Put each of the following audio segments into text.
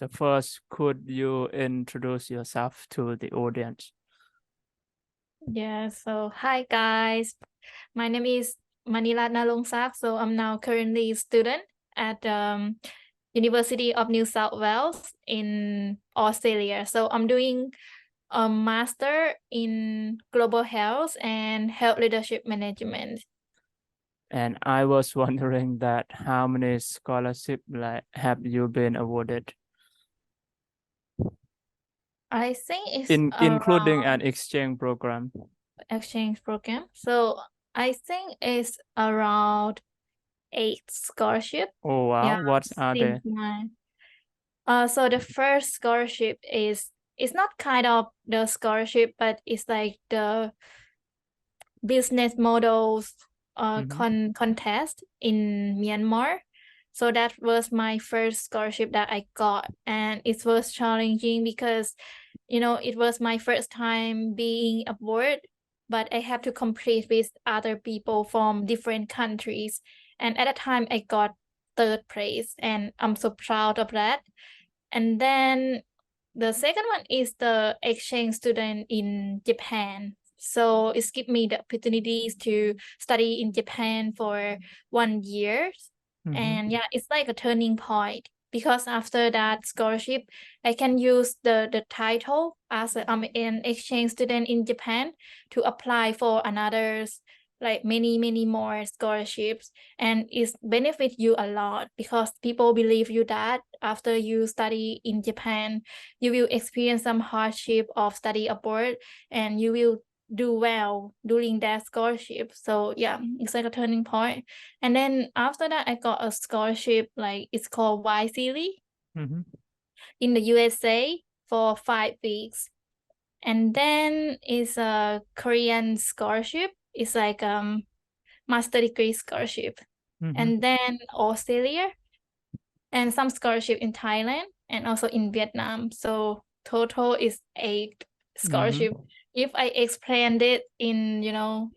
So first, could you introduce yourself to the audience? Yeah, so hi guys. My name is Manila Nalongsak. So I'm now currently a student at University of New South Wales in Australia. So I'm doing a master in global health and health leadership management. And I was wondering that how many scholarships have you been awarded? I think it's including an around exchange program. exchange program. So I think it's around 8 scholarship. Oh wow, Yeah, what are they? since so the first scholarship is it's not kind of the scholarship, but it's like the business models contest in Myanmar. So that was my first scholarship that I got, and it was challenging because it was my first time being abroad, but I have to compete with other people from different countries. And at that time I got 3rd place, and I'm so proud of that. And then the second one is the exchange student in Japan. So it's give me the opportunities to study in Japan for 1 year. And yeah, it's like a turning point because after that scholarship, I can use the title as I'm an exchange student in Japan to apply for another like many more scholarships, and it benefit you a lot because people believe you that after you study in Japan, you will experience some hardship of study abroad and you will do well during that scholarship. So yeah, it's like a turning point. And then after that, I got a scholarship, like it's called Y Series in the USA for 5 weeks. And then it's a Korean scholarship. It's like master degree scholarship. And then Australia and some scholarship in Thailand and also in Vietnam. So total is 8 scholarship. If I explained it in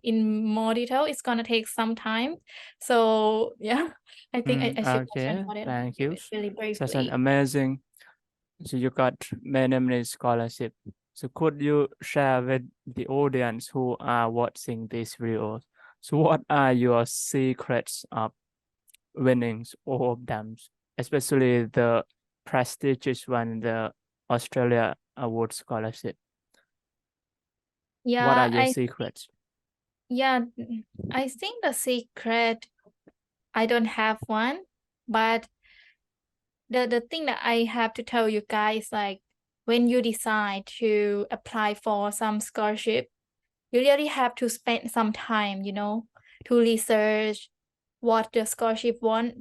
in more detail, it's gonna take some time. So yeah, I think I should mention about it. Thank you. Really briefly. Such an amazing. So you got many scholarships. So could you share with the audience who are watching this video? So what are your secrets of winning all of them, especially the prestigious one, the Australia Award Scholarship? Yeah, what are your secrets? Yeah, I think the secret, I don't have one, but the thing that I have to tell you guys, like when you decide to apply for some scholarship, you really have to spend some time, to research what the scholarship want,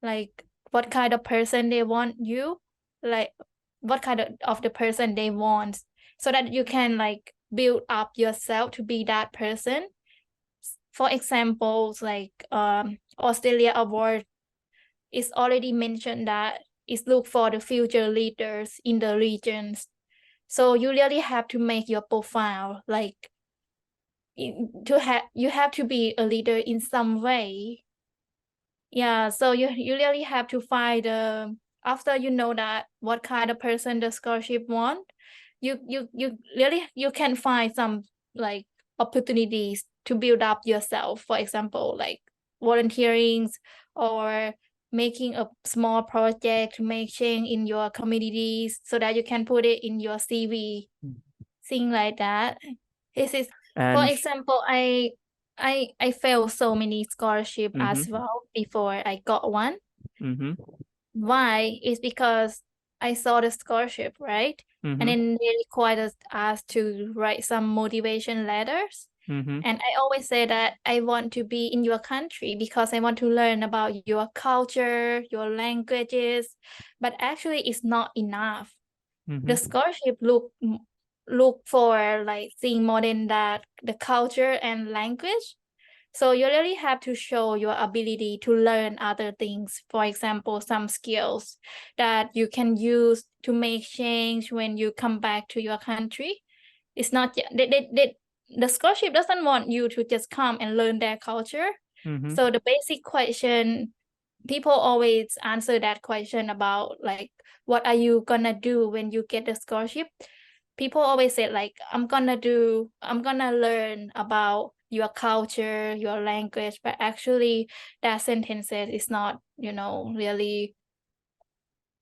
like what kind of person they want you, like what kind of the person they want, so that you can like build up yourself to be that person. For example, like Australia Award is already mentioned that it's look for the future leaders in the regions. So you really have to make your profile like you have to be a leader in some way. Yeah, so you really have to find after you know that what kind of person the scholarship want, you really you can find some like opportunities to build up yourself. For example, like volunteering or making a small project to make change in your communities so that you can put it in your CV. Things like that. This is for example, I failed so many scholarship as well before I got one. Why? It's because I saw the scholarship, right? And then they required us to write some motivation letters. And I always say that I want to be in your country because I want to learn about your culture, your languages, but actually it's not enough. The scholarship look for like seeing more than that, the culture and language. So you really have to show your ability to learn other things. For example, some skills that you can use to make change when you come back to your country. It's not the scholarship doesn't want you to just come and learn their culture. So the basic question people always answer that question about like what are you gonna do when you get the scholarship. People always say like I'm gonna learn about your culture, your language, but actually that sentences is not, really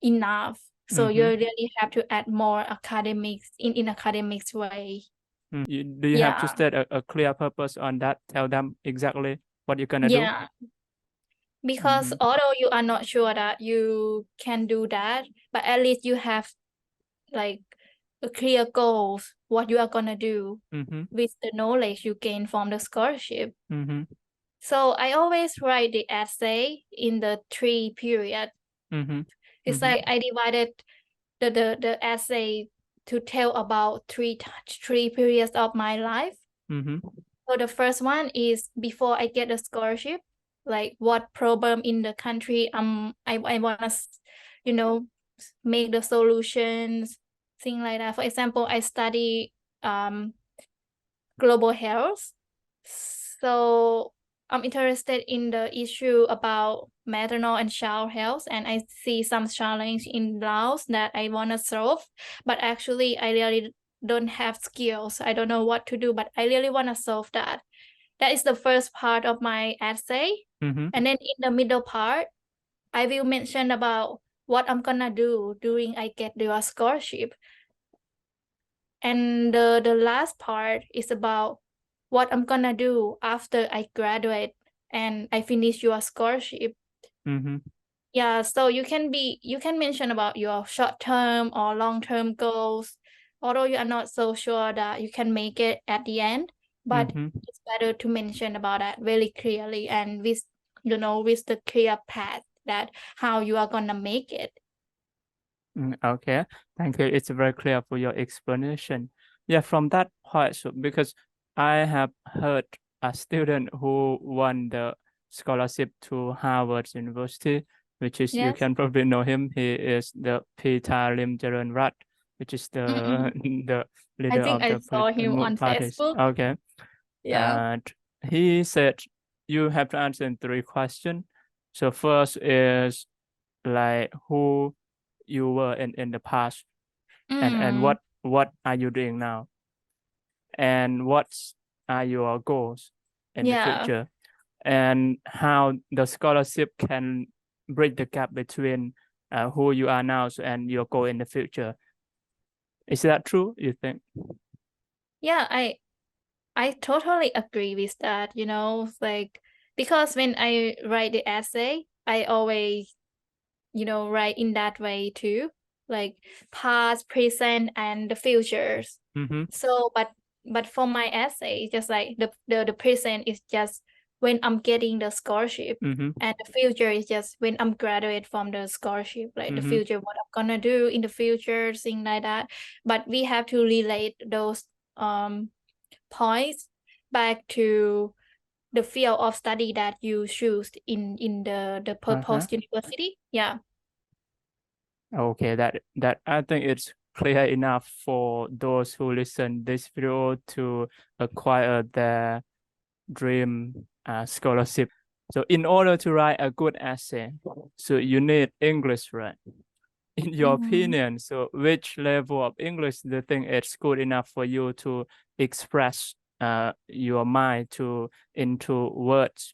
enough. So you really have to add more academics in academics way. Do you have to state a clear purpose on that? Tell them exactly what you're gonna do? Yeah. Because although you are not sure that you can do that, but at least you have like a clear goals, what you are gonna do with the knowledge you gain from the scholarship. So I always write the essay in the 3 period. It's like I divided the essay to tell about three periods of my life. So the first one is before I get the scholarship, like what problem in the country I want to, make the solutions, things like that. For example, I study global health. So I'm interested in the issue about maternal and child health, and I see some challenge in Laos that I want to solve, but actually I really don't have skills. I don't know what to do, but I really want to solve that. That is the first part of my essay. And then in the middle part, I will mention about what I'm gonna do during I get the scholarship. And the last part is about what I'm gonna do after I graduate and I finish your scholarship. Yeah, so you can mention about your short-term or long-term goals, although you are not so sure that you can make it at the end, but it's better to mention about that very clearly and with the clear path that how you are gonna make it. Okay, thank you. It's very clear for your explanation. Yeah, from that part, so because I have heard a student who won the scholarship to Harvard University, which is you can probably know him. He is the Pita Lim Jaran Rat, which is the the leader I think of I the saw him on parties. Facebook. Okay. Yeah. And he said you have to answer in 3 questions. So first is like who you were in the past and what are you doing now and what are your goals in the future and how the scholarship can bridge the gap between who you are now and your goal in the future. Is that true, you think? Yeah, I totally agree with that, like because when I write the essay, I always write in that way too, like past, present, and the futures. So but for my essay, just like the present is just when I'm getting the scholarship, and the future is just when I'm graduate from the scholarship, like the future, what I'm gonna do in the future, things like that. But we have to relate those points back to the field of study that you choose in the purpose university. Yeah. Okay, that I think it's clear enough for those who listen this video to acquire their dream scholarship. So in order to write a good essay, so you need English, right? In your opinion, so which level of English do you think it's good enough for you to express your mind into words?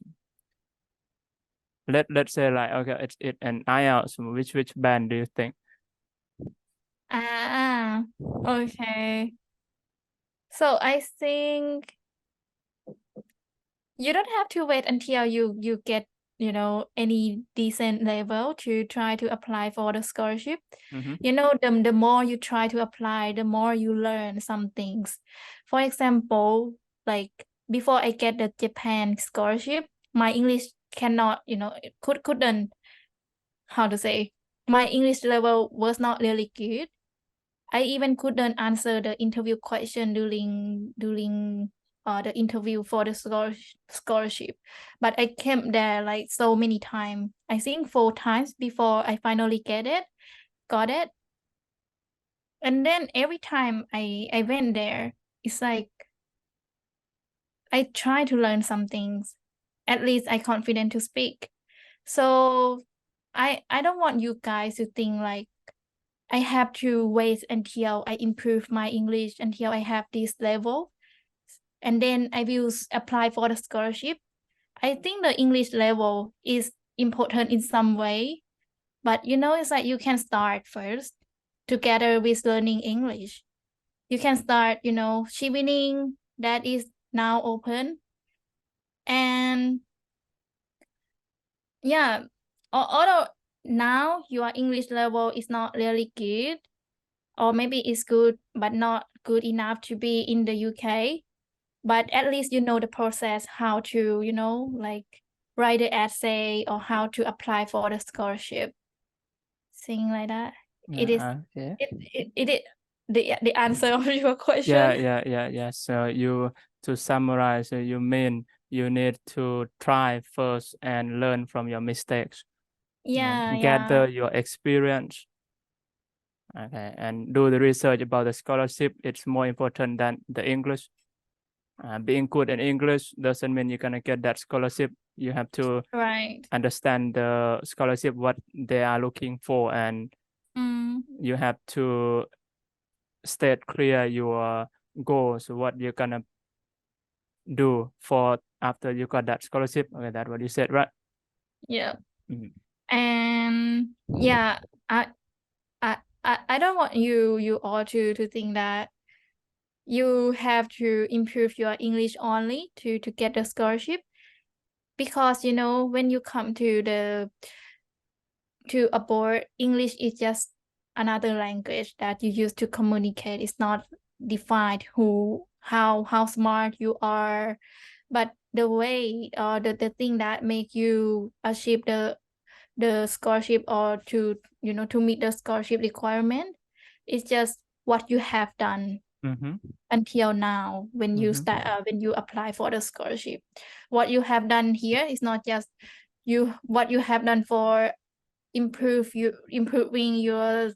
Let's say like okay, it's an IELTS. Which band do you think? Okay. So I think you don't have to wait until you get any decent level to try to apply for the scholarship. The more you try to apply, the more you learn some things. For example, like before I get the Japan scholarship, my English cannot, couldn't, how to say, my English level was not really good. I even couldn't answer the interview question during the interview for the scholarship, but I came there like so many times. I think 4 times before I finally got it. And then every time I went there, it's like I try to learn some things. At least I confident to speak. So I don't want you guys to think like I have to wait until I improve my English until I have this level and then I will apply for the scholarship. I think the English level is important in some way, but it's like you can start first together with learning English. You can start, Chevening that is now open. And yeah, although now your English level is not really good, or maybe it's good but not good enough to be in the UK, but at least you know the process how to, like write the essay or how to apply for the scholarship. Thing like that. It is Okay. it is the answer of your question. Yeah. So to summarize, you mean you need to try first and learn from your mistakes. Yeah. Gather your experience. Okay, and do the research about the scholarship. It's more important than the English. Being good in English doesn't mean you're gonna get that scholarship. You have to Right. understand the scholarship, what they are looking for, and you have to state clear your goals, what you're gonna do for after you got that scholarship. Okay, that's what you said, right? Yeah. Mhm. And yeah, I don't want you all to think that you have to improve your English only to get the scholarship, because when you come to abroad, English is just another language that you use to communicate. It's not defined how smart you are, but the way or the thing that make you achieve the scholarship or to meet the scholarship requirement is just what you have done until now when you start when you apply for the scholarship. What you have done here is not just what you have done for improving your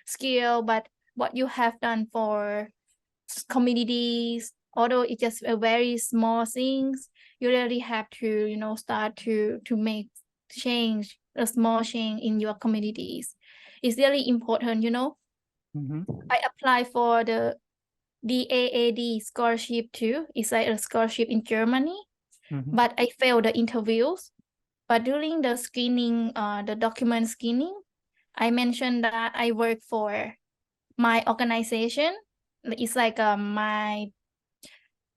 skill, but what you have done for communities. Although it's just a very small things, you really have to start to make change, a small change in your communities. It's really important. I applied for the DAAD scholarship too. It's like a scholarship in Germany, but I failed the interviews. But during the screening, the document screening, I mentioned that I work for my organization. It's like my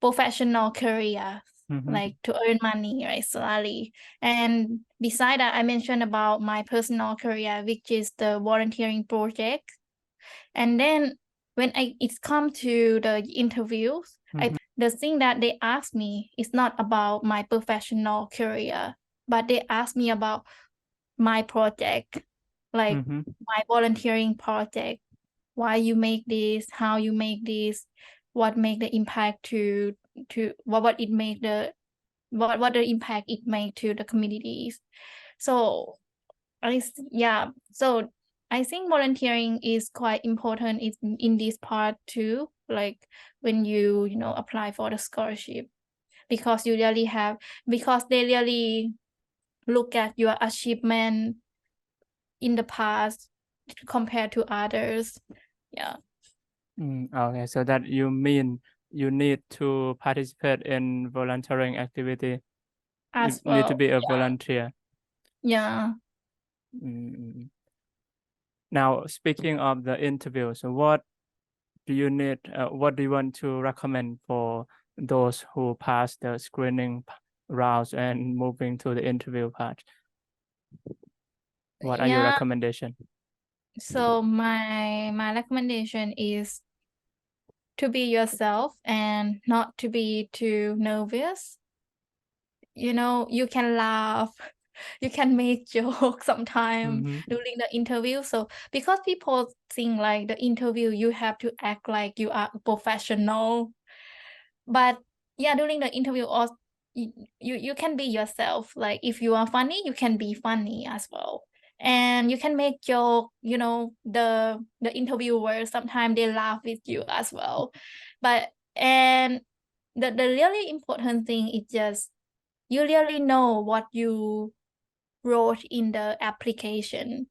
professional career, like to earn money, right, salary. And beside that, I mentioned about my personal career, which is the volunteering project. And then when it's come to the interviews, the thing that they ask me is not about my professional career, but they ask me about my project, like my volunteering project. Why you make this, how you make this, what make the impact to what it make what the impact it make to the communities. So so I think volunteering is quite important in this part too, like when you apply for the scholarship, because they really look at your achievement in the past compared to others. Yeah. Okay, so that you mean you need to participate in volunteering activity. As You need to well. be a volunteer. Yeah. Now, speaking of the interview, so what do you need? What do you want to recommend for those who pass the screening rounds and moving to the interview part? What are your recommendation? So my recommendation is to be yourself and not to be too nervous. You can laugh, you can make jokes sometimes during the interview. So because people think like the interview you have to act like you are a professional, but yeah, during the interview also you can be yourself. Like if you are funny, you can be funny as well, and you can make joke. The interviewers sometimes they laugh with you as well. But and the really important thing is just you really know what you wrote in the application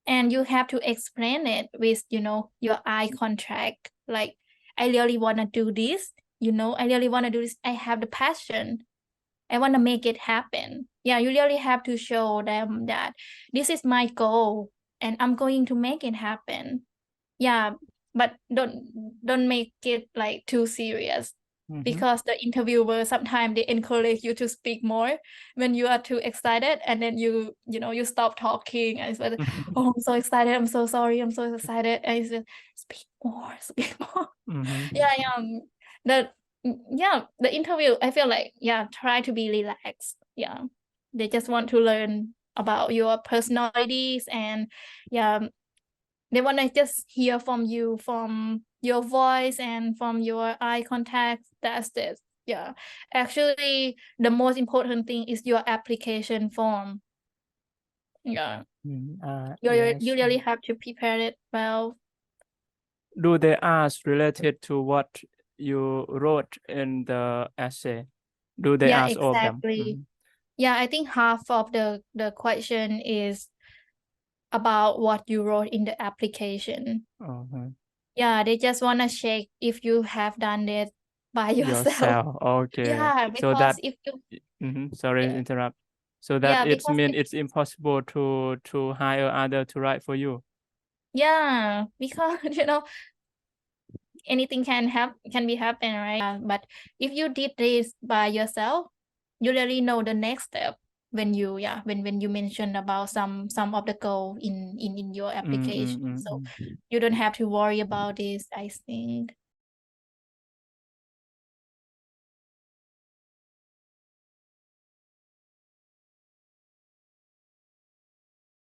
and you have to explain it with your eye contact like I really want to do this I really want to do this I have the passion I want to make it happen you really have to show them that this is my goal and I'm going to make it happen but don't make it like too serious because the interviewer sometimes they encourage you to speak more when you are too excited and then you stop talking and it's like oh I'm so excited I'm so sorry I'm so excited and it's like, speak more the interview I feel like try to be relaxed they just want to learn about your personalities and they want to just hear from you from your voice and from your eye contact that's it actually the most important thing is your application form you really have to prepare it well do they ask related to what you wrote in the essay do they ask all of them exactly I think half of the question is about what you wrote in the application they just want to check if you have done it by yourself okay because so that if you sorry to interrupt so that it means it's impossible to hire other to write for you because anything can be happen right but if you did this by yourself you really know the next step when you when you mentioned about some of the goal in your application so you don't have to worry about this I think